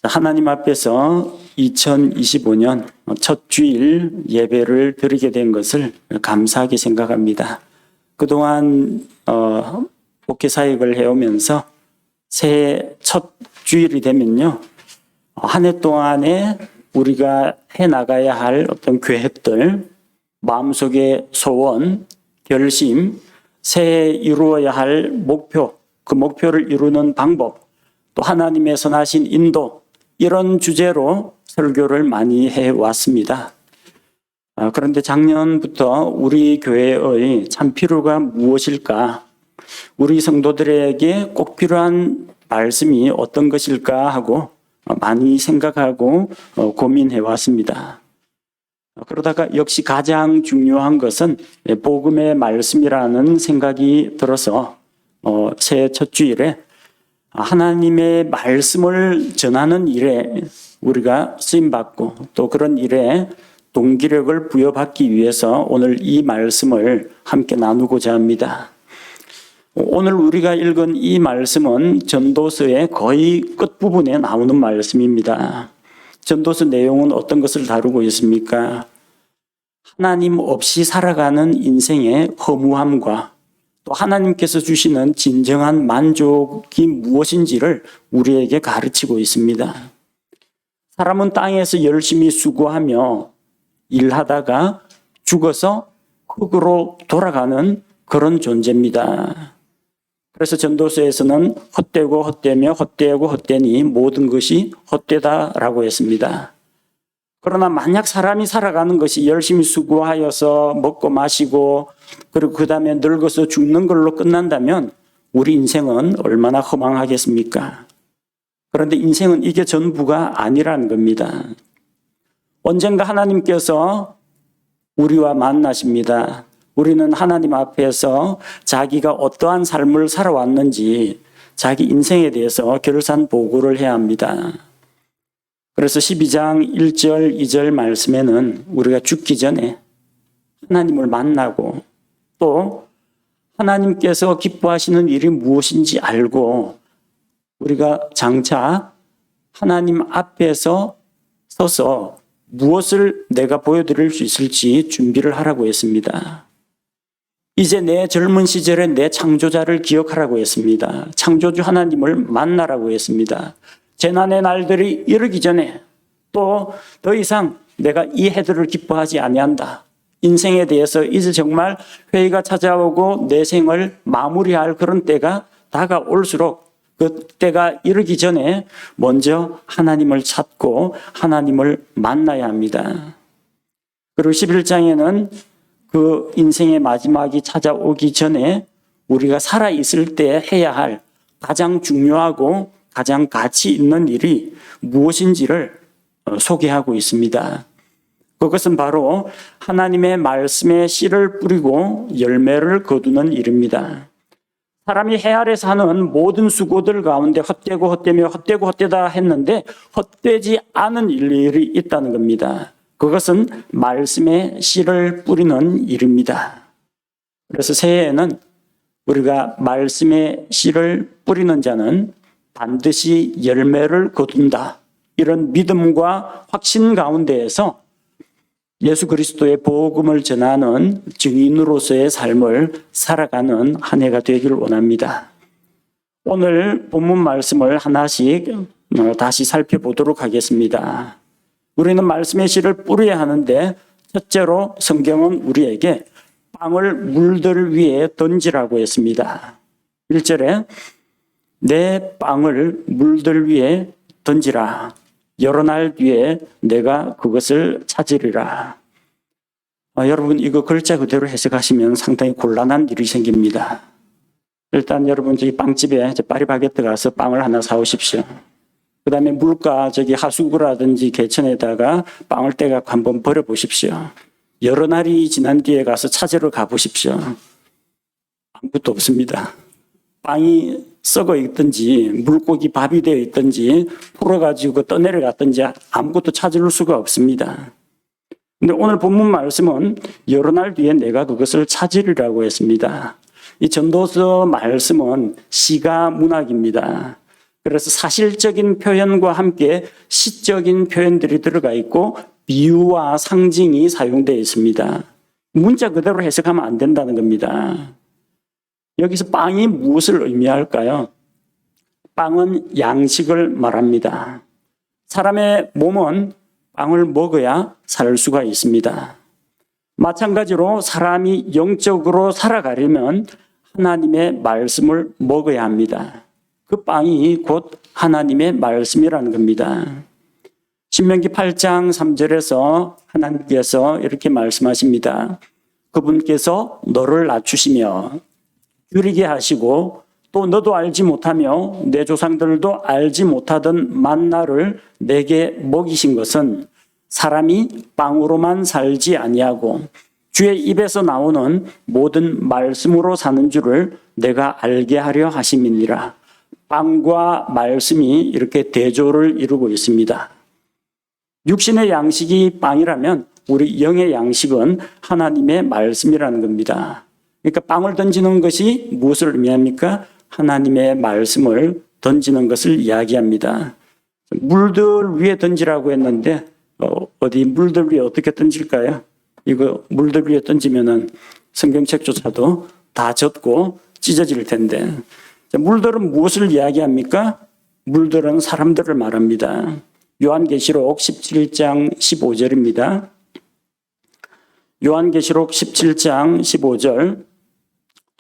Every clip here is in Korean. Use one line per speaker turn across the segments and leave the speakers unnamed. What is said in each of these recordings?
하나님 앞에서 2025년 첫 주일 예배를 드리게 된 것을 감사하게 생각합니다. 그동안 목회 사역을 해오면서 새해 첫 주일이 되면요, 한 해 동안에 우리가 해나가야 할 어떤 계획들, 마음속의 소원, 결심, 새해 이루어야 할 목표, 그 목표를 이루는 방법, 또 하나님의 선하신 인도, 이런 주제로 설교를 많이 해왔습니다. 그런데 작년부터 우리 교회의 참 필요가 무엇일까? 우리 성도들에게 꼭 필요한 말씀이 어떤 것일까 하고 많이 생각하고 고민해 왔습니다. 그러다가 역시 가장 중요한 것은 복음의 말씀이라는 생각이 들어서 새해 첫 주일에 하나님의 말씀을 전하는 일에 우리가 쓰임받고 또 그런 일에 동기력을 부여받기 위해서 오늘 이 말씀을 함께 나누고자 합니다. 오늘 우리가 읽은 이 말씀은 전도서의 거의 끝부분에 나오는 말씀입니다. 전도서 내용은 어떤 것을 다루고 있습니까? 하나님 없이 살아가는 인생의 허무함과 또 하나님께서 주시는 진정한 만족이 무엇인지를 우리에게 가르치고 있습니다. 사람은 땅에서 열심히 수고하며 일하다가 죽어서 흙으로 돌아가는 그런 존재입니다. 그래서 전도서에서는 헛되고 헛되며 헛되고 헛되니 모든 것이 헛되다라고 했습니다. 그러나 만약 사람이 살아가는 것이 열심히 수고하여서 먹고 마시고 그리고 그 다음에 늙어서 죽는 걸로 끝난다면 우리 인생은 얼마나 허망하겠습니까? 그런데 인생은 이게 전부가 아니라는 겁니다. 언젠가 하나님께서 우리와 만나십니다. 우리는 하나님 앞에서 자기가 어떠한 삶을 살아왔는지 자기 인생에 대해서 결산 보고를 해야 합니다. 그래서 12장 1절, 2절 말씀에는 우리가 죽기 전에 하나님을 만나고 또 하나님께서 기뻐하시는 일이 무엇인지 알고 우리가 장차 하나님 앞에서 서서 무엇을 내가 보여드릴 수 있을지 준비를 하라고 했습니다. 이제 내 젊은 시절에 내 창조자를 기억하라고 했습니다. 창조주 하나님을 만나라고 했습니다. 재난의 날들이 이르기 전에 또 더 이상 내가 이 해들을 기뻐하지 아니한다. 인생에 대해서 이제 정말 회의가 찾아오고 내 생을 마무리할 그런 때가 다가올수록 그 때가 이르기 전에 먼저 하나님을 찾고 하나님을 만나야 합니다. 그리고 11장에는 그 인생의 마지막이 찾아오기 전에 우리가 살아있을 때 해야 할 가장 중요하고 가장 가치 있는 일이 무엇인지를 소개하고 있습니다. 그것은 바로 하나님의 말씀에 씨를 뿌리고 열매를 거두는 일입니다. 사람이 해 아래서 하는 모든 수고들 가운데 헛되고 헛되며 헛되고 헛되다 했는데 헛되지 않은 일이 있다는 겁니다. 그것은 말씀에 씨를 뿌리는 일입니다. 그래서 새해에는 우리가 말씀에 씨를 뿌리는 자는 반드시 열매를 거둔다. 이런 믿음과 확신 가운데에서 예수 그리스도의 복음을 전하는 증인으로서의 삶을 살아가는 한 해가 되기를 원합니다. 오늘 본문 말씀을 하나씩 다시 살펴보도록 하겠습니다. 우리는 말씀의 씨를 뿌려야 하는데 첫째로 성경은 우리에게 빵을 물들 위에 던지라고 했습니다. 1절에 내 빵을 물들 위에 던지라. 여러 날 뒤에 내가 그것을 찾으리라. 여러분 이거 글자 그대로 해석하시면 상당히 곤란한 일이 생깁니다. 일단 여러분 저기 빵집에 파리바게뜨 가서 빵을 하나 사오십시오. 그 다음에 물가 저기 하수구라든지 개천에다가 빵을 떼갖고 한번 버려보십시오. 여러 날이 지난 뒤에 가서 찾으러 가보십시오. 아무것도 없습니다. 빵이 썩어 있든지 물고기 밥이 되어 있든지 풀어가지고 떠내려갔든지 아무것도 찾을 수가 없습니다. 근데 오늘 본문 말씀은 여러 날 뒤에 내가 그것을 찾으리라고 했습니다. 이 전도서 말씀은 시가 문학입니다. 그래서 사실적인 표현과 함께 시적인 표현들이 들어가 있고 비유와 상징이 사용되어 있습니다. 문자 그대로 해석하면 안 된다는 겁니다. 여기서 빵이 무엇을 의미할까요? 빵은 양식을 말합니다. 사람의 몸은 빵을 먹어야 살 수가 있습니다. 마찬가지로 사람이 영적으로 살아가려면 하나님의 말씀을 먹어야 합니다. 그 빵이 곧 하나님의 말씀이라는 겁니다. 신명기 8장 3절에서 하나님께서 이렇게 말씀하십니다. 그분께서 너를 낮추시며 줄이게 하시고 또 너도 알지 못하며 내 조상들도 알지 못하던 만나를 내게 먹이신 것은 사람이 빵으로만 살지 아니하고 주의 입에서 나오는 모든 말씀으로 사는 줄을 내가 알게 하려 하심이니라. 빵과 말씀이 이렇게 대조를 이루고 있습니다. 육신의 양식이 빵이라면 우리 영의 양식은 하나님의 말씀이라는 겁니다. 그러니까 빵을 던지는 것이 무엇을 의미합니까? 하나님의 말씀을 던지는 것을 이야기합니다. 물들 위에 던지라고 했는데 어디 물들 위에 어떻게 던질까요? 이거 물들 위에 던지면은 성경책조차도 다 젖고 찢어질 텐데 물들은 무엇을 이야기합니까? 물들은 사람들을 말합니다. 요한계시록 17장 15절입니다. 요한계시록 17장 15절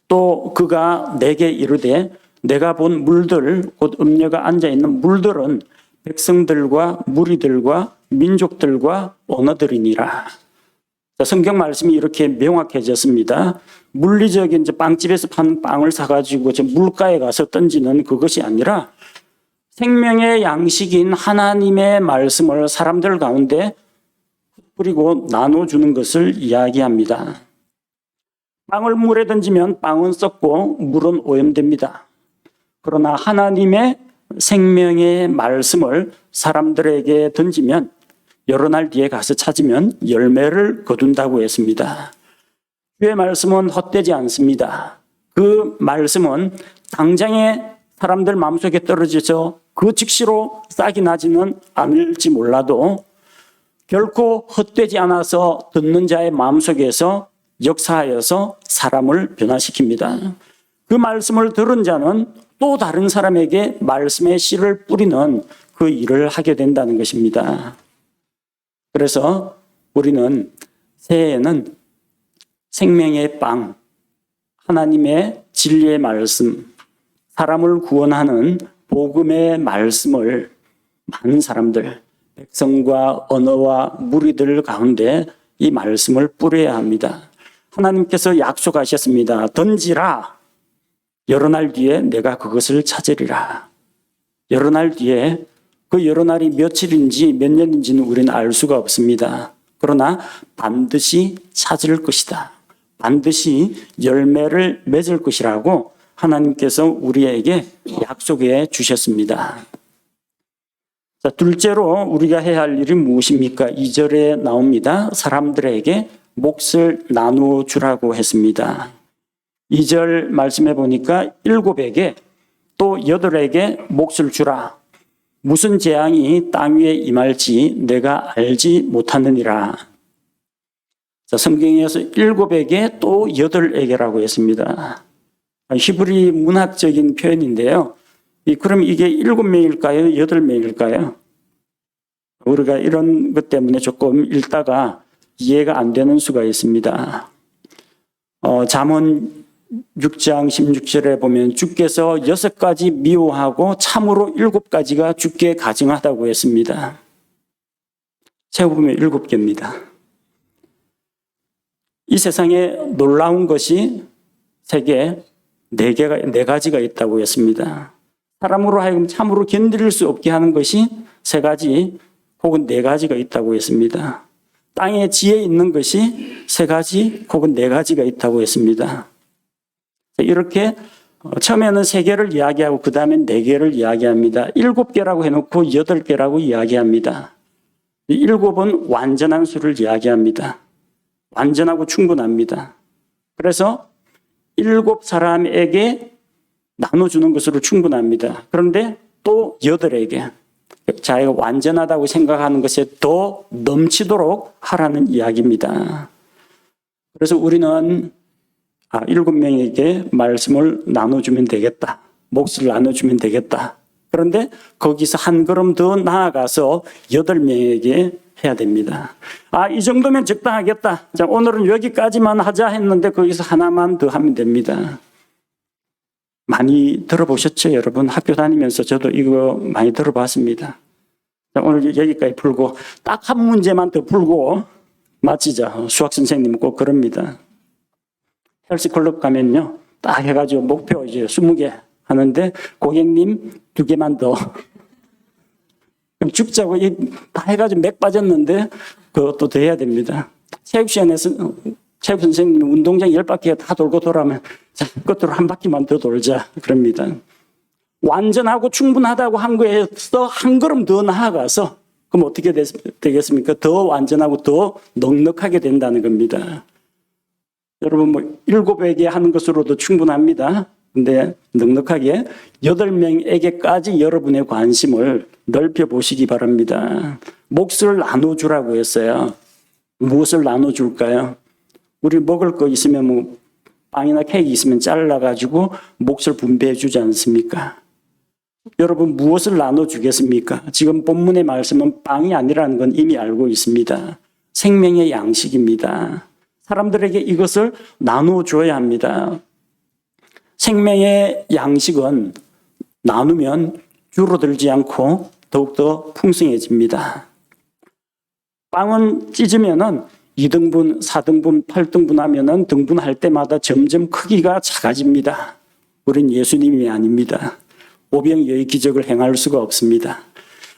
또 그가 내게 이르되 내가 본 물들 곧 음녀가 앉아있는 물들은 백성들과 무리들과 민족들과 언어들이니라. 성경 말씀이 이렇게 명확해졌습니다. 물리적인 이제 빵집에서 파는 빵을 사가지고 물가에 가서 던지는 그것이 아니라 생명의 양식인 하나님의 말씀을 사람들 가운데 뿌리고 나눠주는 것을 이야기합니다. 빵을 물에 던지면 빵은 썩고 물은 오염됩니다. 그러나 하나님의 생명의 말씀을 사람들에게 던지면 여러 날 뒤에 가서 찾으면 열매를 거둔다고 했습니다. 주의 말씀은 헛되지 않습니다. 그 말씀은 당장에 사람들 마음속에 떨어져서 그 즉시로 싹이 나지는 않을지 몰라도 결코 헛되지 않아서 듣는 자의 마음속에서 역사하여서 사람을 변화시킵니다. 그 말씀을 들은 자는 또 다른 사람에게 말씀의 씨를 뿌리는 그 일을 하게 된다는 것입니다. 그래서 우리는 새해에는 생명의 빵, 하나님의 진리의 말씀, 사람을 구원하는 복음의 말씀을 많은 사람들, 백성과 언어와 무리들 가운데 이 말씀을 뿌려야 합니다. 하나님께서 약속하셨습니다. 던지라. 여러 날 뒤에 내가 그것을 찾으리라. 여러 날 뒤에 그 여러 날이 며칠인지 몇 년인지는 우리는 알 수가 없습니다. 그러나 반드시 찾을 것이다. 반드시 열매를 맺을 것이라고 하나님께서 우리에게 약속해 주셨습니다. 자, 둘째로 우리가 해야 할 일이 무엇입니까? 2절에 나옵니다. 사람들에게 몫을 나누어 주라고 했습니다. 2절 말씀해 보니까 7에게 또 8에게 몫을 주라. 무슨 재앙이 땅 위에 임할지 내가 알지 못하느니라. 자, 성경에서 7에게 또 8에게라고 했습니다. 히브리 문학적인 표현인데요. 그럼 이게 7명일까요? 8명일까요? 우리가 이런 것 때문에 조금 읽다가 이해가 안 되는 수가 있습니다. 잠언 6장 16절에 보면 주께서 6가지 미워하고 참으로 7가지가 주께 가증하다고 했습니다. 세어보면 7개입니다. 이 세상에 놀라운 것이 세계 4가지가 있다고 했습니다. 사람으로 하여금 참으로 견딜 수 없게 하는 것이 3가지 혹은 4가지가 있다고 했습니다. 땅에 지혜 있는 것이 3가지 혹은 4가지가 있다고 했습니다. 이렇게 처음에는 3개를 이야기하고 그 다음엔 4개를 이야기합니다. 7개라고 해놓고 8개라고 이야기합니다. 7은 완전한 수를 이야기합니다. 완전하고 충분합니다. 그래서 7 사람에게 나눠주는 것으로 충분합니다. 그런데 또 8에게 자기가 완전하다고 생각하는 것에 더 넘치도록 하라는 이야기입니다. 그래서 우리는 7명에게 말씀을 나눠주면 되겠다. 몫을 나눠주면 되겠다. 그런데 거기서 한 걸음 더 나아가서 8명에게 해야 됩니다. 이 정도면 적당하겠다. 자, 오늘은 여기까지만 하자 했는데 거기서 하나만 더 하면 됩니다. 많이 들어보셨죠, 여러분? 학교 다니면서 저도 이거 많이 들어봤습니다. 자, 오늘 여기까지 풀고 딱 한 문제만 더 풀고 마치자. 수학 선생님은 꼭 그럽니다. 헬스클럽 가면요, 딱 해가지고 목표 이제 20개 하는데 고객님 2개만 더. 그럼 죽자고 다 해가지고 맥 빠졌는데 그것도 더 해야 됩니다. 체육시간에서 체육 선생님이 운동장 10바퀴 다 돌고 돌아오면 자, 끝으로 한 바퀴만 더 돌자 그럽니다. 완전하고 충분하다고 한 거에서 한 걸음 더 나아가서 그럼 어떻게 되겠습니까? 더 완전하고 더 넉넉하게 된다는 겁니다. 여러분 7에게 하는 것으로도 충분합니다. 근데 넉넉하게 8명에게까지 여러분의 관심을 넓혀 보시기 바랍니다. 몫을 나눠주라고 했어요. 무엇을 나눠줄까요? 우리 먹을 거 있으면 빵이나 케이크 있으면 잘라가지고 몫을 분배해 주지 않습니까? 여러분 무엇을 나눠주겠습니까? 지금 본문의 말씀은 빵이 아니라는 건 이미 알고 있습니다. 생명의 양식입니다. 사람들에게 이것을 나눠줘야 합니다. 생명의 양식은 나누면 줄어들지 않고 더욱더 풍성해집니다. 빵은 찢으면은 2등분, 4등분, 8등분 하면은 등분할 때마다 점점 크기가 작아집니다. 우린 예수님이 아닙니다. 오병이어의 기적을 행할 수가 없습니다.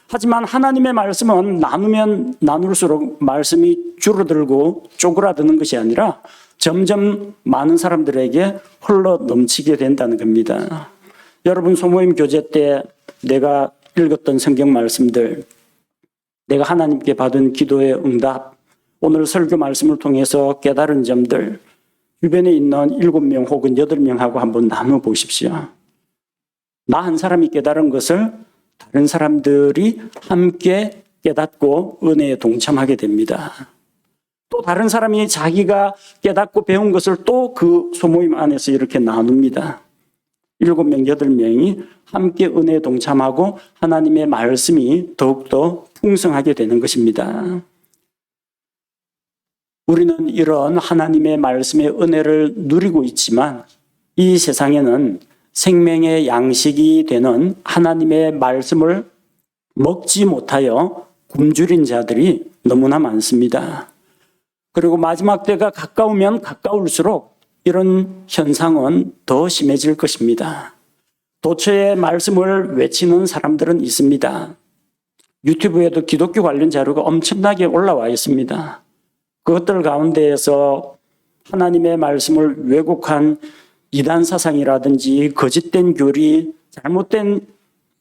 하지만 하나님의 말씀은 나누면 나눌수록 말씀이 줄어들고 쪼그라드는 것이 아니라 점점 많은 사람들에게 흘러 넘치게 된다는 겁니다. 여러분 소모임 교제 때 내가 읽었던 성경 말씀들, 내가 하나님께 받은 기도의 응답, 오늘 설교 말씀을 통해서 깨달은 점들, 주변에 있는 7명 혹은 8명하고 한번 나눠보십시오. 나 한 사람이 깨달은 것을 다른 사람들이 함께 깨닫고 은혜에 동참하게 됩니다. 또 다른 사람이 자기가 깨닫고 배운 것을 또 그 소모임 안에서 이렇게 나눕니다. 7명, 8명이 함께 은혜에 동참하고 하나님의 말씀이 더욱더 풍성하게 되는 것입니다. 우리는 이런 하나님의 말씀의 은혜를 누리고 있지만 이 세상에는 생명의 양식이 되는 하나님의 말씀을 먹지 못하여 굶주린 자들이 너무나 많습니다. 그리고 마지막 때가 가까우면 가까울수록 이런 현상은 더 심해질 것입니다. 도처의 말씀을 외치는 사람들은 있습니다. 유튜브에도 기독교 관련 자료가 엄청나게 올라와 있습니다. 그것들 가운데에서 하나님의 말씀을 왜곡한 이단 사상이라든지 거짓된 교리, 잘못된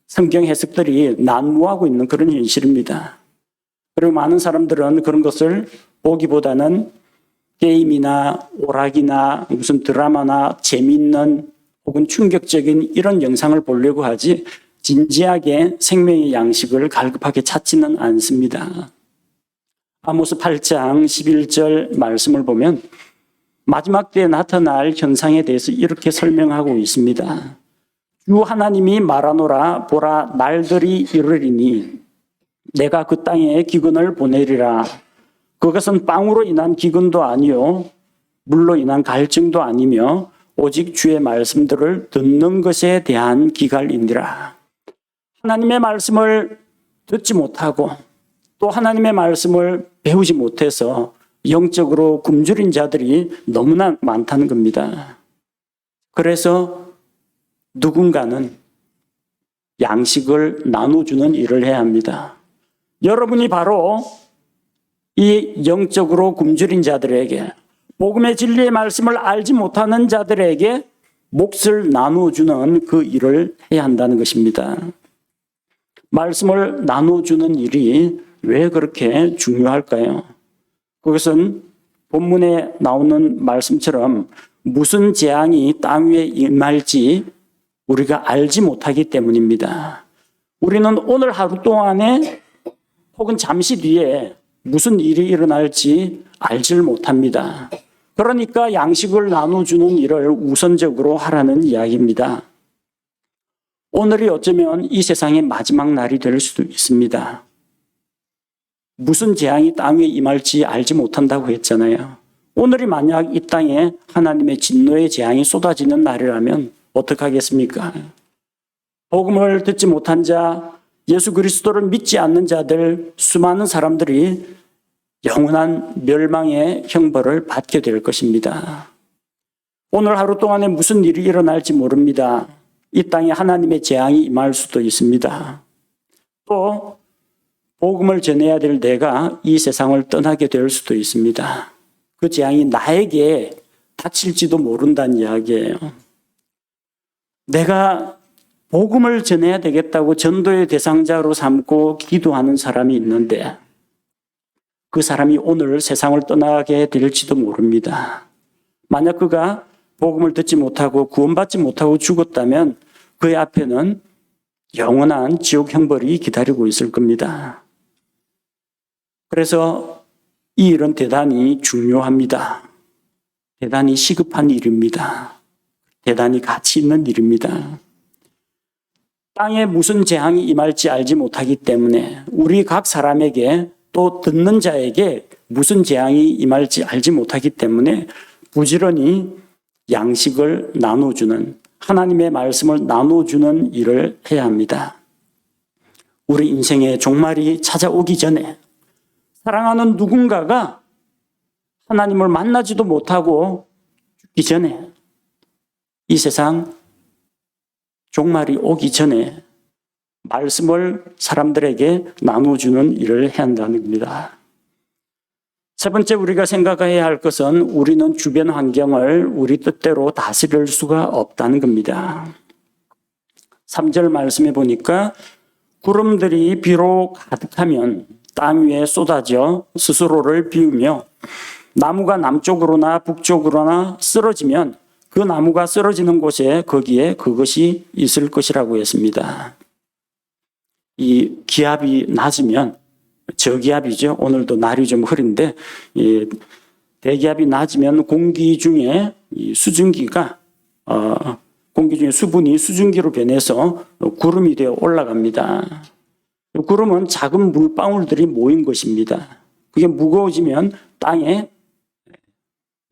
성경 해석들이 난무하고 있는 그런 현실입니다. 그리고 많은 사람들은 그런 것을 보기보다는 게임이나 오락이나 무슨 드라마나 재미있는 혹은 충격적인 이런 영상을 보려고 하지 진지하게 생명의 양식을 갈급하게 찾지는 않습니다. 아모스 8장 11절 말씀을 보면 마지막 때에 나타날 현상에 대해서 이렇게 설명하고 있습니다. 주 하나님이 말하노라 보라 날들이 이르리니 내가 그 땅에 기근을 보내리라. 그것은 빵으로 인한 기근도 아니요 물로 인한 갈증도 아니며 오직 주의 말씀들을 듣는 것에 대한 기갈이니라. 하나님의 말씀을 듣지 못하고 또 하나님의 말씀을 배우지 못해서 영적으로 굶주린 자들이 너무나 많다는 겁니다. 그래서 누군가는 양식을 나눠주는 일을 해야 합니다. 여러분이 바로 이 영적으로 굶주린 자들에게 복음의 진리의 말씀을 알지 못하는 자들에게 몫을 나눠주는 그 일을 해야 한다는 것입니다. 말씀을 나눠주는 일이 왜 그렇게 중요할까요? 그것은 본문에 나오는 말씀처럼 무슨 재앙이 땅 위에 임할지 우리가 알지 못하기 때문입니다. 우리는 오늘 하루 동안에 혹은 잠시 뒤에 무슨 일이 일어날지 알지를 못합니다. 그러니까 양식을 나눠주는 일을 우선적으로 하라는 이야기입니다. 오늘이 어쩌면 이 세상의 마지막 날이 될 수도 있습니다. 무슨 재앙이 땅에 임할지 알지 못한다고 했잖아요. 오늘이 만약 이 땅에 하나님의 진노의 재앙이 쏟아지는 날이라면 어떡하겠습니까? 복음을 듣지 못한 자, 예수 그리스도를 믿지 않는 자들, 수많은 사람들이 영원한 멸망의 형벌을 받게 될 것입니다. 오늘 하루 동안에 무슨 일이 일어날지 모릅니다. 이 땅에 하나님의 재앙이 임할 수도 있습니다. 또 복음을 전해야 될 내가 이 세상을 떠나게 될 수도 있습니다. 그 재앙이 나에게 닥칠지도 모른다는 이야기예요. 내가 복음을 전해야 되겠다고 전도의 대상자로 삼고 기도하는 사람이 있는데 그 사람이 오늘 세상을 떠나게 될지도 모릅니다. 만약 그가 복음을 듣지 못하고 구원받지 못하고 죽었다면 그의 앞에는 영원한 지옥 형벌이 기다리고 있을 겁니다. 그래서 이 일은 대단히 중요합니다. 대단히 시급한 일입니다. 대단히 가치 있는 일입니다. 땅에 무슨 재앙이 임할지 알지 못하기 때문에 우리 각 사람에게 또 듣는 자에게 무슨 재앙이 임할지 알지 못하기 때문에 부지런히 양식을 나눠주는, 하나님의 말씀을 나눠주는 일을 해야 합니다. 우리 인생의 종말이 찾아오기 전에 사랑하는 누군가가 하나님을 만나지도 못하고 죽기 전에 이 세상 종말이 오기 전에 말씀을 사람들에게 나눠주는 일을 해야 한다는 겁니다. 세 번째 우리가 생각해야 할 것은 우리는 주변 환경을 우리 뜻대로 다스릴 수가 없다는 겁니다. 3절 말씀에 보니까 구름들이 비로 가득하면 땅 위에 쏟아져 스스로를 비우며 나무가 남쪽으로나 북쪽으로나 쓰러지면 그 나무가 쓰러지는 곳에 거기에 그것이 있을 것이라고 했습니다. 이 기압이 낮으면 저기압이죠. 오늘도 날이 좀 흐린데 대기압이 낮으면 공기 중에 수증기가 공기 중에 수분이 수증기로 변해서 구름이 되어 올라갑니다. 구름은 작은 물방울들이 모인 것입니다. 그게 무거워지면 땅에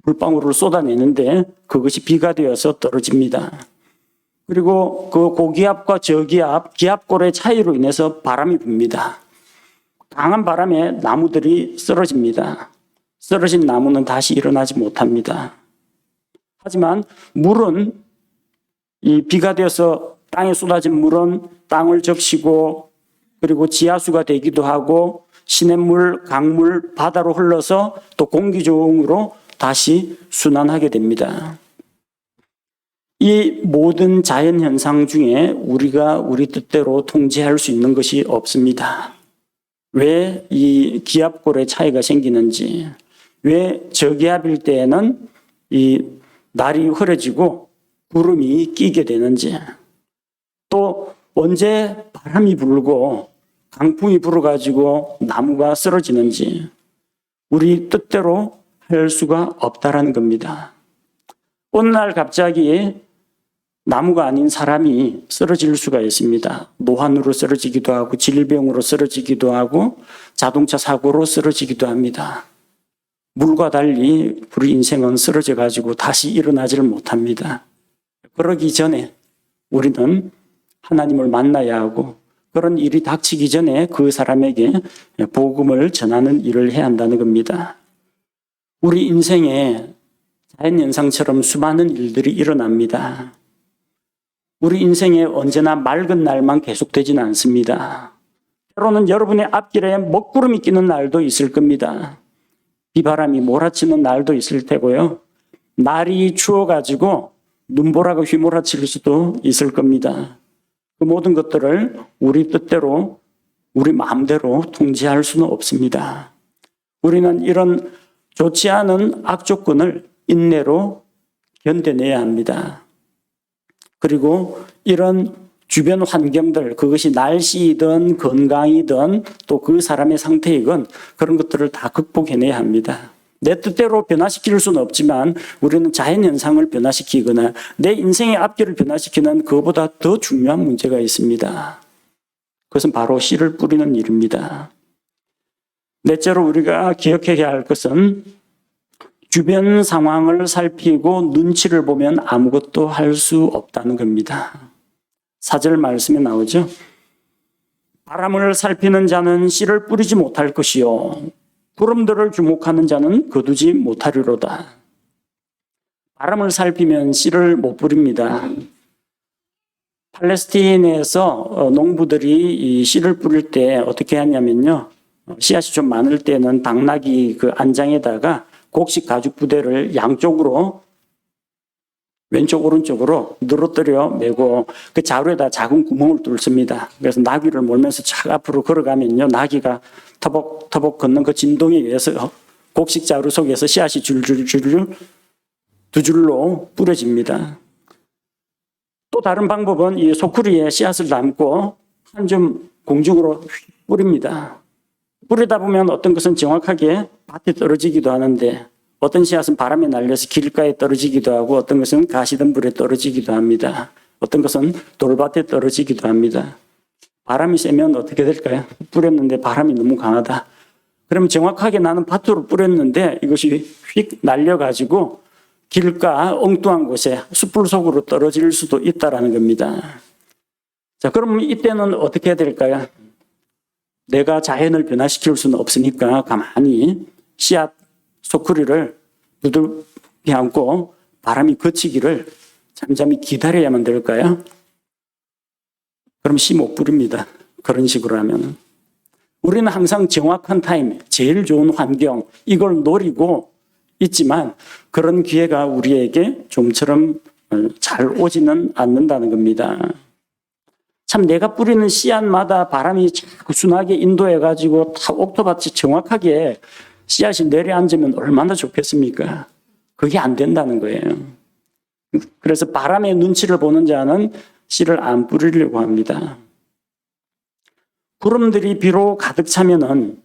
물방울을 쏟아내는데 그것이 비가 되어서 떨어집니다. 그리고 그 고기압과 저기압, 기압골의 차이로 인해서 바람이 붑니다. 강한 바람에 나무들이 쓰러집니다. 쓰러진 나무는 다시 일어나지 못합니다. 하지만 물은 이 비가 되어서 땅에 쏟아진 물은 땅을 적시고 그리고 지하수가 되기도 하고 시냇물, 강물, 바다로 흘러서 또 공기 중으로 다시 순환하게 됩니다. 이 모든 자연 현상 중에 우리가 우리 뜻대로 통제할 수 있는 것이 없습니다. 왜 이 기압골의 차이가 생기는지, 왜 저기압일 때에는 이 날이 흐려지고 구름이 끼게 되는지, 또 언제 바람이 불고 강풍이 불어가지고 나무가 쓰러지는지 우리 뜻대로 할 수가 없다라는 겁니다. 어느 날 갑자기 나무가 아닌 사람이 쓰러질 수가 있습니다. 노환으로 쓰러지기도 하고 질병으로 쓰러지기도 하고 자동차 사고로 쓰러지기도 합니다. 물과 달리 우리 인생은 쓰러져 가지고 다시 일어나지를 못합니다. 그러기 전에 우리는 하나님을 만나야 하고 그런 일이 닥치기 전에 그 사람에게 복음을 전하는 일을 해야 한다는 겁니다. 우리 인생에 자연현상처럼 수많은 일들이 일어납니다. 우리 인생에 언제나 맑은 날만 계속되지는 않습니다. 때로는 여러분의 앞길에 먹구름이 끼는 날도 있을 겁니다. 비바람이 몰아치는 날도 있을 테고요. 날이 추워가지고 눈보라가 휘몰아칠 수도 있을 겁니다. 그 모든 것들을 우리 뜻대로, 우리 마음대로 통제할 수는 없습니다. 우리는 이런 좋지 않은 악조건을 인내로 견뎌내야 합니다. 그리고 이런 주변 환경들, 그것이 날씨이든 건강이든 또 그 사람의 상태이건 그런 것들을 다 극복해내야 합니다. 내 뜻대로 변화시킬 수는 없지만 우리는 자연현상을 변화시키거나 내 인생의 앞길을 변화시키는 그것보다 더 중요한 문제가 있습니다. 그것은 바로 씨를 뿌리는 일입니다. 넷째로 우리가 기억해야 할 것은 주변 상황을 살피고 눈치를 보면 아무것도 할 수 없다는 겁니다. 4절 말씀에 나오죠. 바람을 살피는 자는 씨를 뿌리지 못할 것이요 구름들을 주목하는 자는 거두지 못하리로다. 바람을 살피면 씨를 못 뿌립니다. 팔레스타인에서 농부들이 이 씨를 뿌릴 때 어떻게 하냐면요. 씨앗이 좀 많을 때는 당나귀 그 안장에다가 곡식 가죽 부대를 양쪽으로 왼쪽 오른쪽으로 늘어뜨려 매고 그 자루에다 작은 구멍을 뚫습니다. 그래서 나귀를 몰면서 쫙 앞으로 걸어가면요. 나귀가 터벅터벅 걷는 그 진동에 의해서 곡식 자루 속에서 씨앗이 줄줄줄 두 줄로 뿌려집니다. 또 다른 방법은 이 소쿠리에 씨앗을 담고 한 점 공중으로 뿌립니다. 뿌리다 보면 어떤 것은 정확하게 밭에 떨어지기도 하는데 어떤 씨앗은 바람에 날려서 길가에 떨어지기도 하고 어떤 것은 가시덤불에 떨어지기도 합니다. 어떤 것은 돌밭에 떨어지기도 합니다. 바람이 세면 어떻게 될까요? 뿌렸는데 바람이 너무 강하다. 그러면 정확하게 나는 밭으로 뿌렸는데 이것이 휙 날려가지고 길가 엉뚱한 곳에 숯불 속으로 떨어질 수도 있다는 겁니다. 자, 그러면 이때는 어떻게 해야 될까요? 내가 자연을 변화시킬 수는 없으니까 가만히 씨앗 소쿠리를 두들겨 안고 바람이 그치기를 잠잠히 기다려야만 될까요? 그럼 씨 못 뿌립니다. 그런 식으로 하면. 우리는 항상 정확한 타임, 제일 좋은 환경, 이걸 노리고 있지만 그런 기회가 우리에게 좀처럼 잘 오지는 않는다는 겁니다. 참 내가 뿌리는 씨앗마다 바람이 자꾸 순하게 인도해가지고 다 옥토밭이 정확하게 씨앗이 내려앉으면 얼마나 좋겠습니까? 그게 안 된다는 거예요. 그래서 바람의 눈치를 보는 자는 씨를 안 뿌리려고 합니다. 구름들이 비로 가득 차면은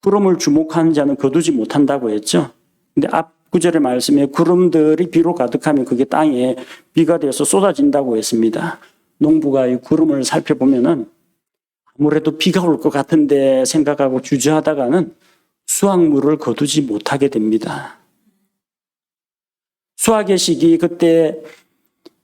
구름을 주목하는 자는 거두지 못한다고 했죠. 근데 앞 구절의 말씀에 구름들이 비로 가득하면 그게 땅에 비가 돼서 쏟아진다고 했습니다. 농부가 이 구름을 살펴보면은 아무래도 비가 올 것 같은데 생각하고 주저하다가는 수확물을 거두지 못하게 됩니다. 수확의 시기, 그때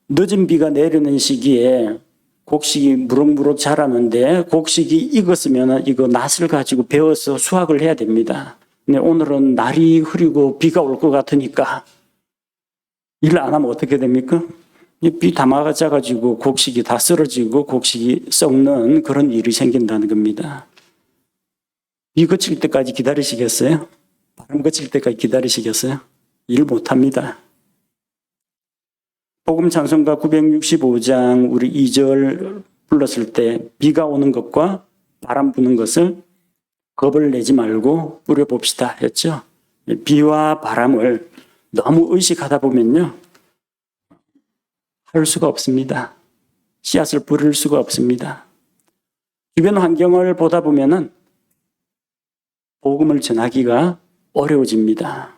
늦은 비가 내리는 시기에 곡식이 무럭무럭 자라는데 곡식이 익었으면 이거 낫을 가지고 베어서 수확을 해야 됩니다. 근데 오늘은 날이 흐리고 비가 올 것 같으니까 일 안 하면 어떻게 됩니까? 비 다 맞아가지고 곡식이 다 쓰러지고 곡식이 썩는 그런 일이 생긴다는 겁니다. 비 그칠 때까지 기다리시겠어요? 바람 그칠 때까지 기다리시겠어요? 일 못합니다. 복음 찬송가 965장 우리 2절 불렀을 때 비가 오는 것과 바람 부는 것을 겁을 내지 말고 뿌려봅시다 했죠. 비와 바람을 너무 의식하다 보면요. 할 수가 없습니다. 씨앗을 뿌릴 수가 없습니다. 주변 환경을 보다 보면은 복음을 전하기가 어려워집니다.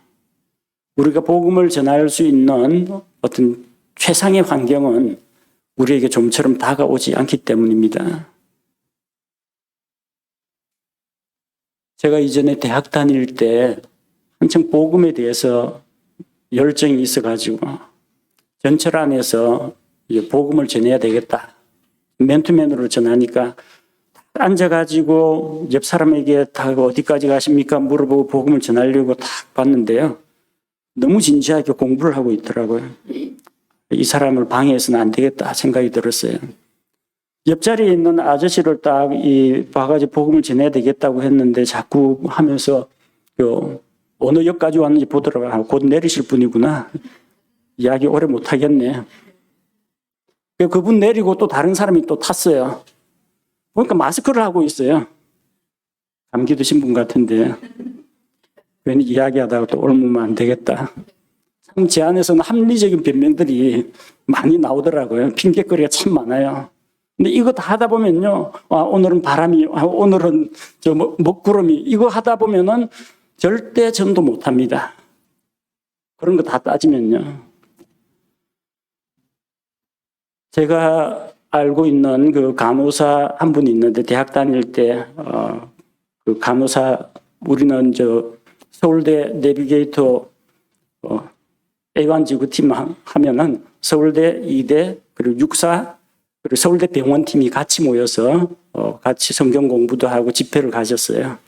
우리가 복음을 전할 수 있는 어떤 최상의 환경은 우리에게 좀처럼 다가오지 않기 때문입니다. 제가 이전에 대학 다닐 때 한창 복음에 대해서 열정이 있어가지고 전철 안에서 복음을 전해야 되겠다. 맨투맨으로 전하니까 앉아가지고 옆 사람에게 다 어디까지 가십니까? 물어보고 복음을 전하려고 딱 봤는데요. 너무 진지하게 공부를 하고 있더라고요. 이 사람을 방해해서는 안 되겠다 생각이 들었어요. 옆자리에 있는 아저씨를 딱 봐가지고 복음을 전해야 되겠다고 했는데 자꾸 하면서 어느 역까지 왔는지 보더라고요. 곧 내리실 분이구나. 이야기 오래 못하겠네. 그분 내리고 또 다른 사람이 또 탔어요. 보니까 마스크를 하고 있어요. 감기 드신 분 같은데 괜히 이야기하다가 또 옮으면 안 되겠다. 참 제 안에서는 합리적인 변명들이 많이 나오더라고요. 핑계거리가 참 많아요. 근데 이거 다 하다 보면요, 오늘은 바람이, 오늘은 먹구름이, 이거 하다 보면은 절대 전도 못 합니다. 그런 거 다 따지면요. 제가 알고 있는 그 간호사 한 분이 있는데, 대학 다닐 때, 그 간호사, 우리는 서울대 내비게이터, 애관지구팀 하면은 서울대, 이대, 그리고 육사, 그리고 서울대 병원팀이 같이 모여서 같이 성경 공부도 하고 집회를 가셨어요.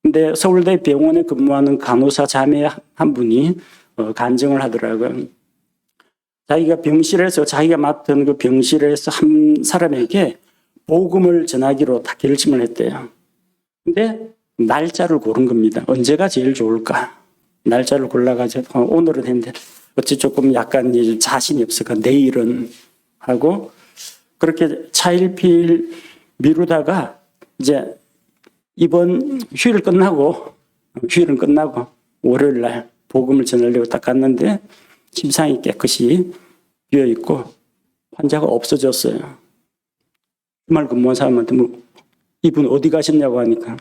근데 서울대 병원에 근무하는 간호사 자매 한 분이 간증을 하더라고요. 자기가 병실에서, 자기가 맡은 그 병실에서 한 사람에게 복음을 전하기로 다 결심을 했대요. 근데 날짜를 고른 겁니다. 언제가 제일 좋을까? 날짜를 골라가지고 오늘은 했는데 어찌 조금 약간 자신이 없을까? 내일은 하고 그렇게 차일피일 미루다가 이제 이번 휴일은 끝나고 월요일 날 복음을 전하려고 딱 갔는데 침상이 깨끗이 비어 있고 환자가 없어졌어요. 주말 근무한 사람한테 이분 어디 가셨냐고 하니까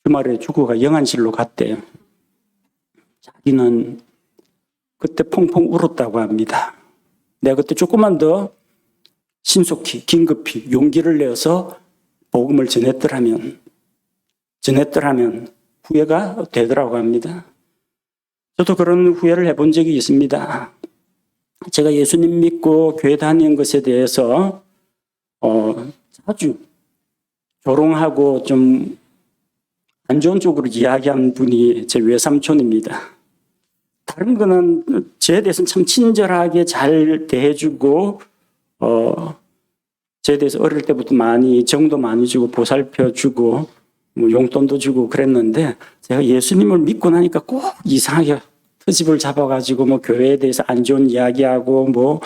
주말에 죽어가 영안실로 갔대요. 자기는 그때 펑펑 울었다고 합니다. 내가 그때 조금만 더 신속히 긴급히 용기를 내어서 복음을 전했더라면 후회가 되더라고 합니다. 저도 그런 후회를 해본 적이 있습니다. 제가 예수님 믿고 교회 다니는 것에 대해서 자주 조롱하고 좀 안 좋은 쪽으로 이야기한 분이 제 외삼촌입니다. 다른 거는 저에 대해서는 참 친절하게 잘 대해주고 저에 대해서 어릴 때부터 많이 정도 많이 주고 보살펴주고 용돈도 주고 그랬는데 제가 예수님을 믿고 나니까 꼭 이상하게 트집을 잡아가지고 교회에 대해서 안 좋은 이야기하고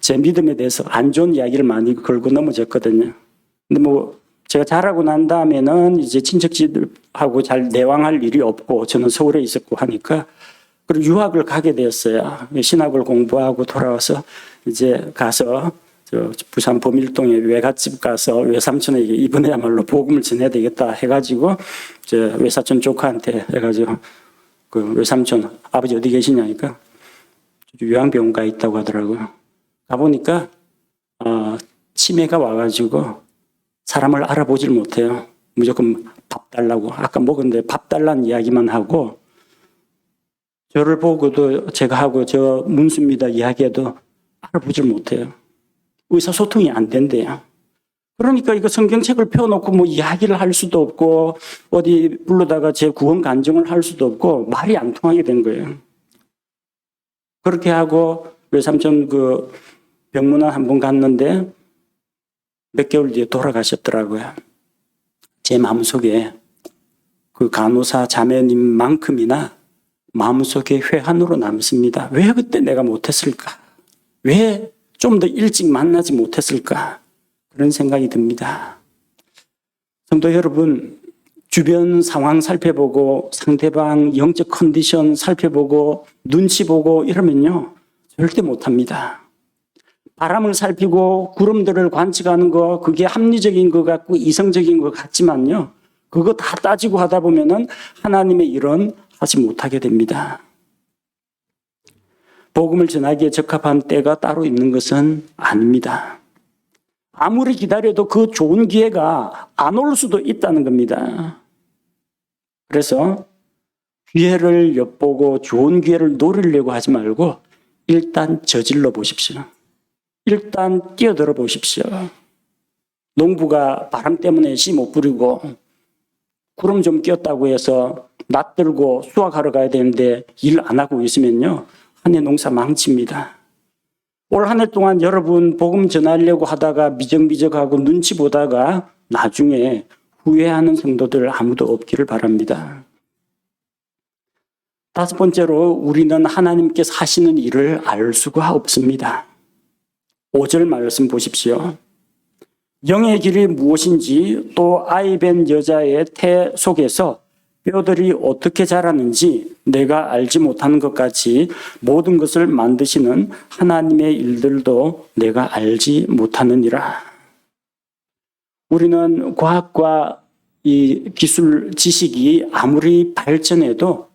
제 믿음에 대해서 안 좋은 이야기를 많이 걸고 넘어졌거든요. 근데 제가 자라고 난 다음에는 이제 친척들하고 잘 내왕할 일이 없고 저는 서울에 있었고 하니까 그리고 유학을 가게 되었어요. 신학을 공부하고 돌아와서 이제 가서 부산 범일동에 외갓집 가서 외삼촌에게 이번에야말로 복음을 전해야 되겠다 해가지고 외사촌 조카한테 해가지고 그 외삼촌 아버지 어디 계시냐니까 요양병원 가 있다고 하더라고요. 가보니까 치매가 와가지고 사람을 알아보질 못해요. 무조건 밥 달라고 아까 먹었는데 밥 달라는 이야기만 하고 저를 보고도 제가 하고 저 문수입니다 이야기해도 알아보질 못해요. 의사소통이 안 된대요. 그러니까 이거 성경책을 펴놓고 이야기를 할 수도 없고 어디 불러다가 제 구원 간증을 할 수도 없고 말이 안 통하게 된 거예요. 그렇게 하고 외삼촌 그 병문안 한 번 갔는데 몇 개월 뒤에 돌아가셨더라고요. 제 마음속에 그 간호사 자매님만큼이나 마음속에 회한으로 남습니다. 왜 그때 내가 못했을까? 왜 좀 더 일찍 만나지 못했을까? 그런 생각이 듭니다. 성도 여러분, 주변 상황 살펴보고 상대방 영적 컨디션 살펴보고 눈치 보고 이러면요 절대 못합니다. 바람을 살피고 구름들을 관측하는 거 그게 합리적인 것 같고 이성적인 것 같지만요 그거 다 따지고 하다 보면은 하나님의 일은 하지 못하게 됩니다. 복음을 전하기에 적합한 때가 따로 있는 것은 아닙니다. 아무리 기다려도 그 좋은 기회가 안 올 수도 있다는 겁니다. 그래서 기회를 엿보고 좋은 기회를 노리려고 하지 말고 일단 저질러 보십시오. 일단 뛰어들어 보십시오. 농부가 바람 때문에 씨 못 뿌리고 구름 좀 끼었다고 해서 낯들고 수확하러 가야 되는데 일 안 하고 있으면요 한 해 농사 망칩니다. 올 한 해 동안 여러분 복음 전하려고 하다가 미적미적하고 눈치 보다가 나중에 후회하는 성도들 아무도 없기를 바랍니다. 다섯 번째로 우리는 하나님께서 하시는 일을 알 수가 없습니다. 5절 말씀 보십시오. 영의 길이 무엇인지 또 아이 뵌 여자의 태 속에서 뼈들이 어떻게 자라는지 내가 알지 못하는 것 같이 모든 것을 만드시는 하나님의 일들도 내가 알지 못하느니라. 우리는 과학과 이 기술 지식이 아무리 발전해도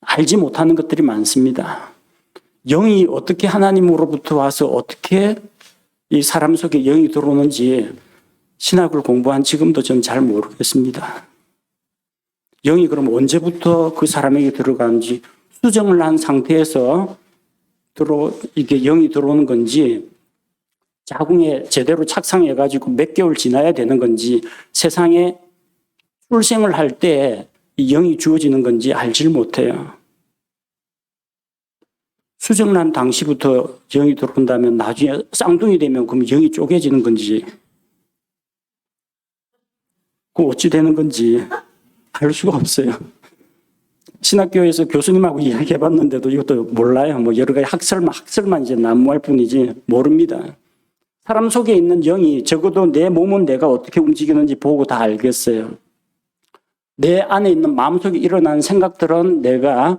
알지 못하는 것들이 많습니다. 영이 어떻게 하나님으로부터 와서 어떻게 이 사람 속에 영이 들어오는지 신학을 공부한 지금도 저는 잘 모르겠습니다. 영이 그럼 언제부터 그 사람에게 들어가는지 수정을 한 상태에서 이게 영이 들어오는 건지 자궁에 제대로 착상해가지고 몇 개월 지나야 되는 건지 세상에 출생을 할 때 이 영이 주어지는 건지 알질 못해요. 수정을 한 당시부터 영이 들어온다면 나중에 쌍둥이 되면 그럼 영이 쪼개지는 건지 그 어찌 되는 건지 알 수가 없어요. 신학교에서 교수님하고 이야기해봤는데도 이것도 몰라요. 뭐 여러 가지 학설만 이제 난무할 뿐이지 모릅니다. 사람 속에 있는 영이 적어도 내 몸은 내가 어떻게 움직이는지 보고 다 알겠어요. 내 안에 있는 마음속에 일어나는 생각들은 내가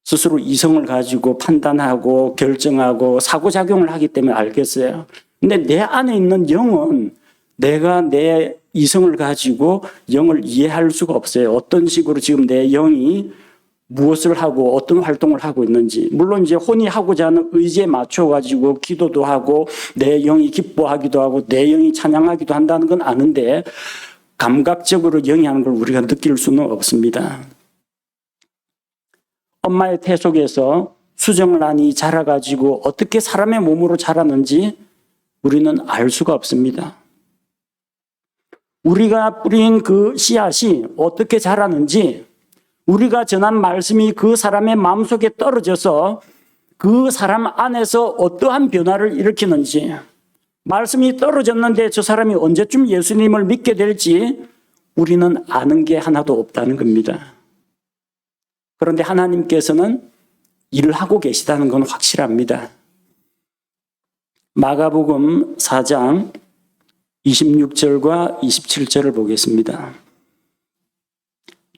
스스로 이성을 가지고 판단하고 결정하고 사고작용을 하기 때문에 알겠어요. 근데 내 안에 있는 영은 내가 내 이성을 가지고 영을 이해할 수가 없어요. 어떤 식으로 지금 내 영이 무엇을 하고 어떤 활동을 하고 있는지. 물론 이제 혼이 하고자 하는 의지에 맞춰가지고 기도도 하고 내 영이 기뻐하기도 하고 내 영이 찬양하기도 한다는 건 아는데 감각적으로 영이 하는 걸 우리가 느낄 수는 없습니다. 엄마의 태 속에서 수정을 하니 자라가지고 어떻게 사람의 몸으로 자라는지 우리는 알 수가 없습니다. 우리가 뿌린 그 씨앗이 어떻게 자라는지 우리가 전한 말씀이 그 사람의 마음속에 떨어져서 그 사람 안에서 어떠한 변화를 일으키는지 말씀이 떨어졌는데 저 사람이 언제쯤 예수님을 믿게 될지 우리는 아는 게 하나도 없다는 겁니다. 그런데 하나님께서는 일을 하고 계시다는 건 확실합니다. 마가복음 4장 26절과 27절을 보겠습니다.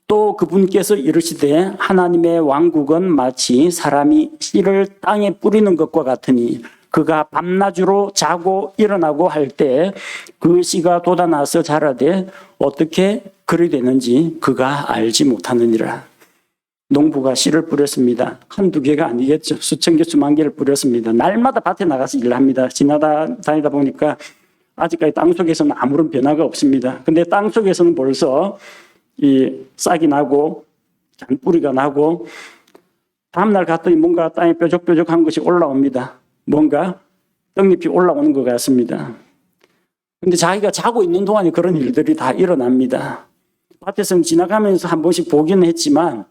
또 그분께서 이르시되 하나님의 왕국은 마치 사람이 씨를 땅에 뿌리는 것과 같으니 그가 밤낮으로 자고 일어나고 할 때 그 씨가 돋아나서 자라되 어떻게 그리 되는지 그가 알지 못하느니라. 농부가 씨를 뿌렸습니다. 한두 개가 아니겠죠. 수천 개, 수만 개를 뿌렸습니다. 날마다 밭에 나가서 일을 합니다. 다니다 보니까 아직까지 땅속에서는 아무런 변화가 없습니다. 근데 땅속에서는 벌써 이 싹이 나고 잔뿌리가 나고 다음날 갔더니 뭔가 땅에 뾰족뾰족한 것이 올라옵니다. 뭔가 떡잎이 올라오는 것 같습니다. 근데 자기가 자고 있는 동안에 그런 일들이 다 일어납니다. 밭에서는 지나가면서 한 번씩 보기는 했지만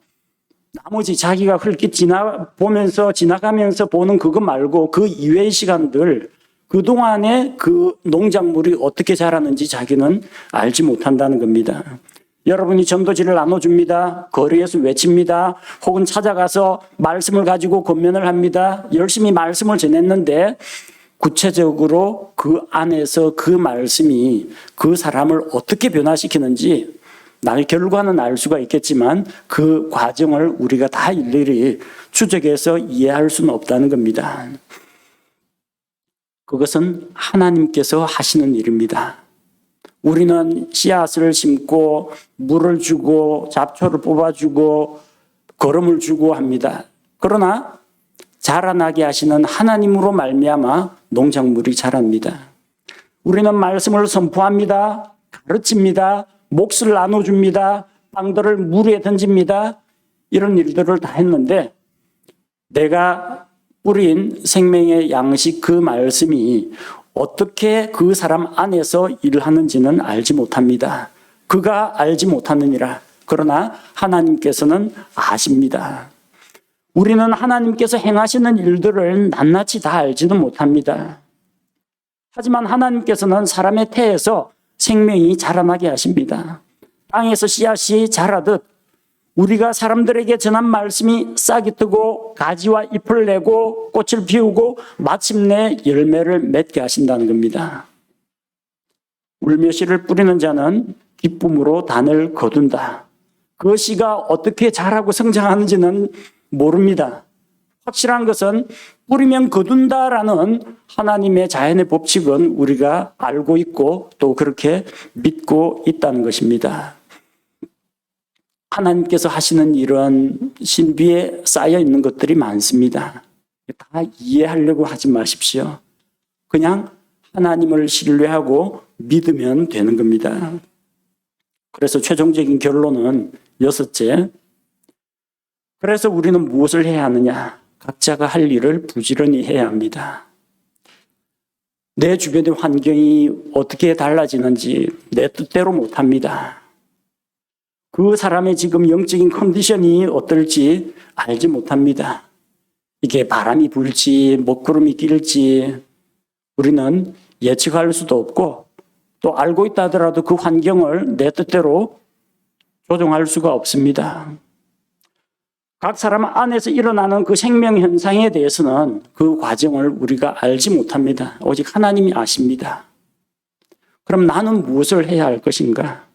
나머지 자기가 흘낏 보면서 지나가면서 보는 그거 말고 그 이외의 시간들 그동안에 그 농작물이 어떻게 자라는지 자기는 알지 못한다는 겁니다. 여러분이 전도지를 나눠줍니다. 거리에서 외칩니다. 혹은 찾아가서 말씀을 가지고 권면을 합니다. 열심히 말씀을 전했는데 구체적으로 그 안에서 그 말씀이 그 사람을 어떻게 변화시키는지 나의 결과는 알 수가 있겠지만 그 과정을 우리가 다 일일이 추적해서 이해할 수는 없다는 겁니다. 그것은 하나님께서 하시는 일입니다. 우리는 씨앗을 심고 물을 주고 잡초를 뽑아주고 거름을 주고 합니다. 그러나 자라나게 하시는 하나님으로 말미암아 농작물이 자랍니다. 우리는 말씀을 선포합니다. 가르칩니다. 몫을 나눠줍니다. 빵들을 물 위에 던집니다. 이런 일들을 다 했는데 내가 뿌린 생명의 양식 그 말씀이 어떻게 그 사람 안에서 일을 하는지는 알지 못합니다. 그가 알지 못하느니라. 그러나 하나님께서는 아십니다. 우리는 하나님께서 행하시는 일들을 낱낱이 다 알지는 못합니다. 하지만 하나님께서는 사람의 태에서 생명이 자라나게 하십니다. 땅에서 씨앗이 자라듯 우리가 사람들에게 전한 말씀이 싹이 뜨고 가지와 잎을 내고 꽃을 피우고 마침내 열매를 맺게 하신다는 겁니다. 울며시를 뿌리는 자는 기쁨으로 단을 거둔다. 그 씨가 어떻게 자라고 성장하는지는 모릅니다. 확실한 것은 뿌리면 거둔다라는 하나님의 자연의 법칙은 우리가 알고 있고 또 그렇게 믿고 있다는 것입니다. 하나님께서 하시는 일은 신비에 쌓여 있는 것들이 많습니다. 다 이해하려고 하지 마십시오. 그냥 하나님을 신뢰하고 믿으면 되는 겁니다. 그래서 최종적인 결론은 6째. 그래서 우리는 무엇을 해야 하느냐? 각자가 할 일을 부지런히 해야 합니다. 내 주변의 환경이 어떻게 달라지는지 내 뜻대로 못합니다. 그 사람의 지금 영적인 컨디션이 어떨지 알지 못합니다. 이게 바람이 불지 먹구름이 길지 우리는 예측할 수도 없고 또 알고 있다 하더라도 그 환경을 내 뜻대로 조정할 수가 없습니다. 각 사람 안에서 일어나는 그 생명 현상에 대해서는 그 과정을 우리가 알지 못합니다. 오직 하나님이 아십니다. 그럼 나는 무엇을 해야 할 것인가?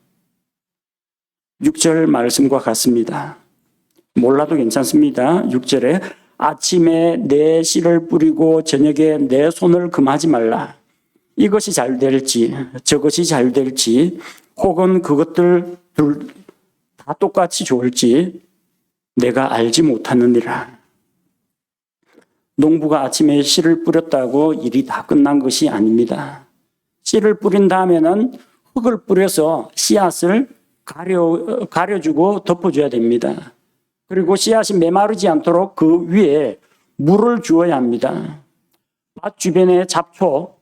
6절 말씀과 같습니다. 몰라도 괜찮습니다. 6절에 아침에 내 씨를 뿌리고 저녁에 내 손을 금하지 말라. 이것이 잘 될지 저것이 잘 될지 혹은 그것들 둘 다 똑같이 좋을지 내가 알지 못하느니라. 농부가 아침에 씨를 뿌렸다고 일이 다 끝난 것이 아닙니다. 씨를 뿌린 다음에는 흙을 뿌려서 씨앗을 가려주고 덮어줘야 됩니다. 그리고 씨앗이 메마르지 않도록 그 위에 물을 주어야 합니다. 밭 주변에 잡초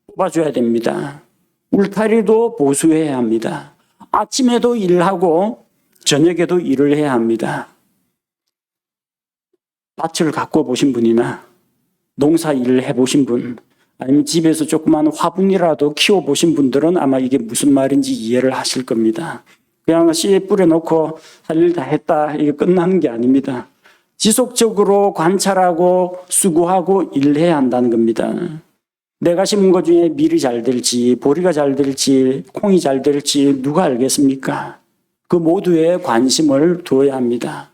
뽑아줘야 됩니다. 울타리도 보수해야 합니다. 아침에도 일하고 저녁에도 일을 해야 합니다. 밭을 가꿔 보신 분이나 농사 일을 해보신 분 아니면 집에서 조그마한 화분이라도 키워보신 분들은 아마 이게 무슨 말인지 이해를 하실 겁니다. 그냥 씨에 뿌려놓고 할 일 다 했다 이게 끝나는 게 아닙니다. 지속적으로 관찰하고 수고하고 일해야 한다는 겁니다. 내가 심은 것 중에 밀이 잘 될지 보리가 잘 될지 콩이 잘 될지 누가 알겠습니까? 그 모두에 관심을 두어야 합니다.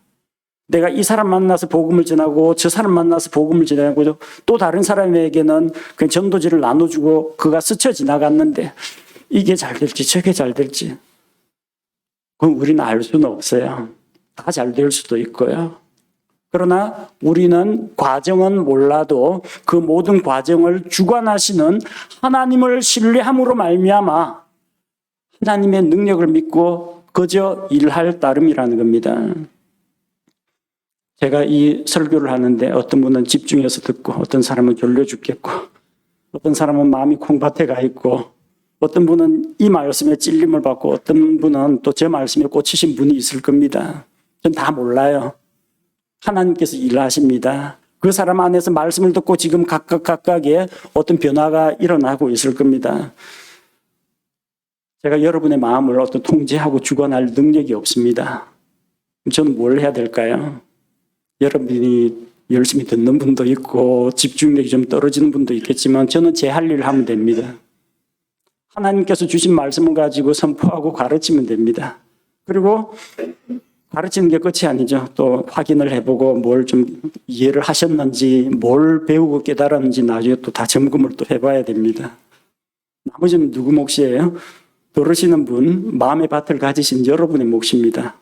내가 이 사람 만나서 복음을 전하고 저 사람 만나서 복음을 전하고 또 다른 사람에게는 그냥 전도지를 나눠주고 그가 스쳐 지나갔는데 이게 잘 될지 저게 잘 될지 그건 우리는 알 수는 없어요. 다 잘 될 수도 있고요. 그러나 우리는 과정은 몰라도 그 모든 과정을 주관하시는 하나님을 신뢰함으로 말미암아 하나님의 능력을 믿고 그저 일할 따름이라는 겁니다. 제가 이 설교를 하는데 어떤 분은 집중해서 듣고 어떤 사람은 졸려 죽겠고 어떤 사람은 마음이 콩밭에 가 있고 어떤 분은 이 말씀에 찔림을 받고 어떤 분은 또 제 말씀에 꽂히신 분이 있을 겁니다. 전 다 몰라요. 하나님께서 일하십니다. 그 사람 안에서 말씀을 듣고 지금 각각의 어떤 변화가 일어나고 있을 겁니다. 제가 여러분의 마음을 어떤 통제하고 주관할 능력이 없습니다. 저는 뭘 해야 될까요? 여러분이 열심히 듣는 분도 있고 집중력이 좀 떨어지는 분도 있겠지만 저는 제 할 일을 하면 됩니다. 하나님께서 주신 말씀을 가지고 선포하고 가르치면 됩니다. 그리고 가르치는 게 끝이 아니죠. 또 확인을 해보고 뭘 좀 이해를 하셨는지 뭘 배우고 깨달았는지 나중에 또 다 점검을 또 해봐야 됩니다. 나머지는 누구 몫이에요? 들으시는 분, 마음의 밭을 가지신 여러분의 몫입니다.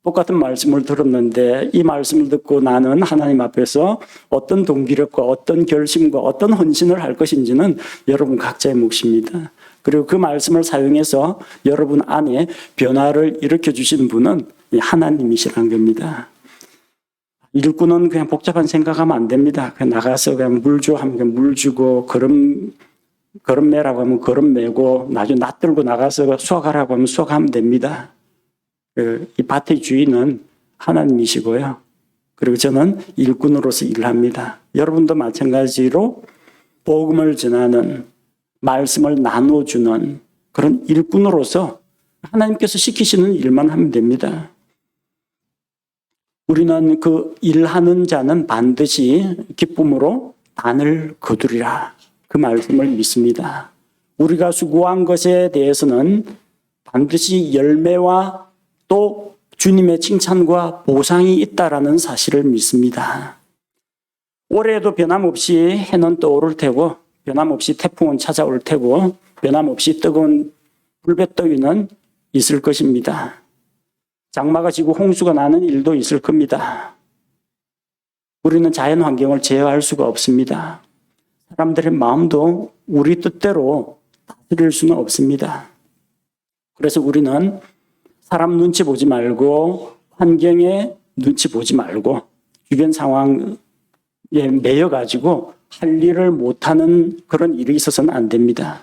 똑같은 말씀을 들었는데 이 말씀을 듣고 나는 하나님 앞에서 어떤 동기력과 어떤 결심과 어떤 헌신을 할 것인지는 여러분 각자의 몫입니다. 그리고 그 말씀을 사용해서 여러분 안에 변화를 일으켜 주시는 분은 하나님이시라는 겁니다. 일꾼은 그냥 복잡한 생각하면 안 됩니다. 그냥 나가서 그냥 물 줘 하면 그냥 물 주고 걸음 매라고 하면 걸음 매고 나중에 낫 들고 나가서 수확하라고 하면 수확하면 됩니다. 이 밭의 주인은 하나님이시고요. 그리고 저는 일꾼으로서 일합니다. 여러분도 마찬가지로 복음을 전하는 말씀을 나눠주는 그런 일꾼으로서 하나님께서 시키시는 일만 하면 됩니다. 우리는 그 일하는 자는 반드시 기쁨으로 단을 거두리라. 그 말씀을 믿습니다. 우리가 수고한 것에 대해서는 반드시 열매와 또 주님의 칭찬과 보상이 있다라는 사실을 믿습니다. 올해에도 변함없이 해는 떠오를 테고 변함없이 태풍은 찾아올 테고 변함없이 뜨거운 불볕더위는 있을 것입니다. 장마가 지고 홍수가 나는 일도 있을 겁니다. 우리는 자연 환경을 제어할 수가 없습니다. 사람들의 마음도 우리 뜻대로 다스릴 수는 없습니다. 그래서 우리는 사람 눈치 보지 말고 환경에 눈치 보지 말고 주변 상황에 매여가지고 할 일을 못하는 그런 일이 있어서는 안 됩니다.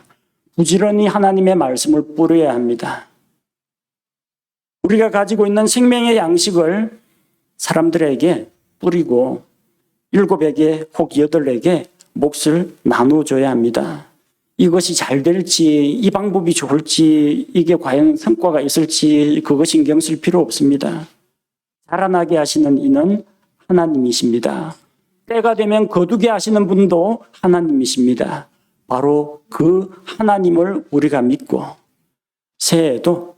부지런히 하나님의 말씀을 뿌려야 합니다. 우리가 가지고 있는 생명의 양식을 사람들에게 뿌리고 7에게 혹 8에게 몫을 나눠줘야 합니다. 이것이 잘 될지, 이 방법이 좋을지, 이게 과연 성과가 있을지 그거 신경 쓸 필요 없습니다. 자라나게 하시는 이는 하나님이십니다. 때가 되면 거두게 하시는 분도 하나님이십니다. 바로 그 하나님을 우리가 믿고 새해에도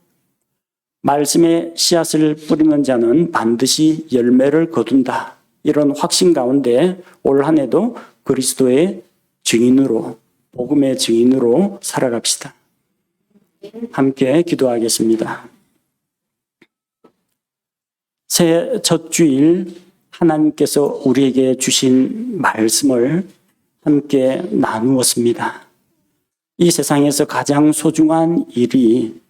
말씀의 씨앗을 뿌리는 자는 반드시 열매를 거둔다. 이런 확신 가운데 올 한 해도 그리스도의 증인으로, 복음의 증인으로 살아갑시다. 함께 기도하겠습니다. 새해 첫 주일 하나님께서 우리에게 주신 말씀을 함께 나누었습니다. 이 세상에서 가장 소중한 일이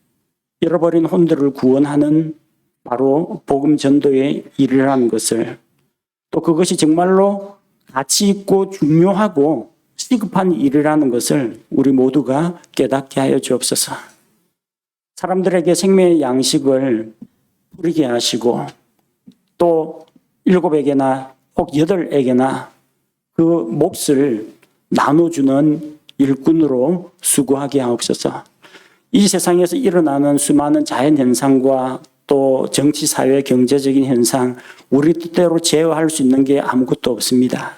잃어버린 혼들을 구원하는 바로 복음 전도의 일이라는 것을, 또 그것이 정말로 가치 있고 중요하고 시급한 일이라는 것을 우리 모두가 깨닫게 하여 주옵소서. 사람들에게 생명의 양식을 뿌리게 하시고 또 7에게나 혹 8에게나 그 몫을 나눠주는 일꾼으로 수고하게 하옵소서. 이 세상에서 일어나는 수많은 자연현상과 또 정치, 사회, 경제적인 현상, 우리 뜻대로 제어할 수 있는 게 아무것도 없습니다.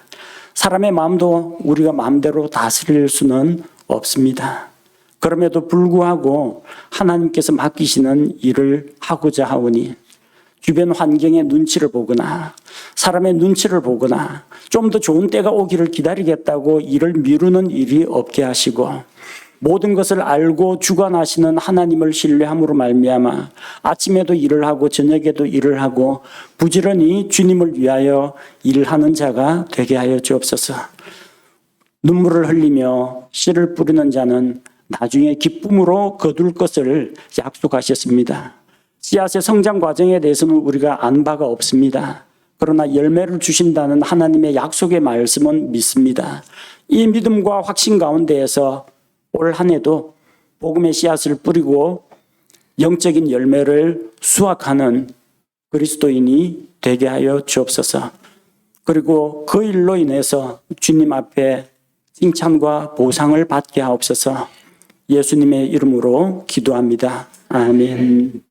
사람의 마음도 우리가 마음대로 다스릴 수는 없습니다. 그럼에도 불구하고 하나님께서 맡기시는 일을 하고자 하오니 주변 환경의 눈치를 보거나 사람의 눈치를 보거나 좀 더 좋은 때가 오기를 기다리겠다고 일을 미루는 일이 없게 하시고 모든 것을 알고 주관하시는 하나님을 신뢰함으로 말미암아 아침에도 일을 하고 저녁에도 일을 하고 부지런히 주님을 위하여 일하는 자가 되게 하여 주옵소서. 눈물을 흘리며 씨를 뿌리는 자는 나중에 기쁨으로 거둘 것을 약속하셨습니다. 씨앗의 성장 과정에 대해서는 우리가 안 바가 없습니다. 그러나 열매를 주신다는 하나님의 약속의 말씀은 믿습니다. 이 믿음과 확신 가운데에서 올 한 해도 복음의 씨앗을 뿌리고 영적인 열매를 수확하는 그리스도인이 되게 하여 주옵소서. 그리고 그 일로 인해서 주님 앞에 칭찬과 보상을 받게 하옵소서. 예수님의 이름으로 기도합니다. 아멘.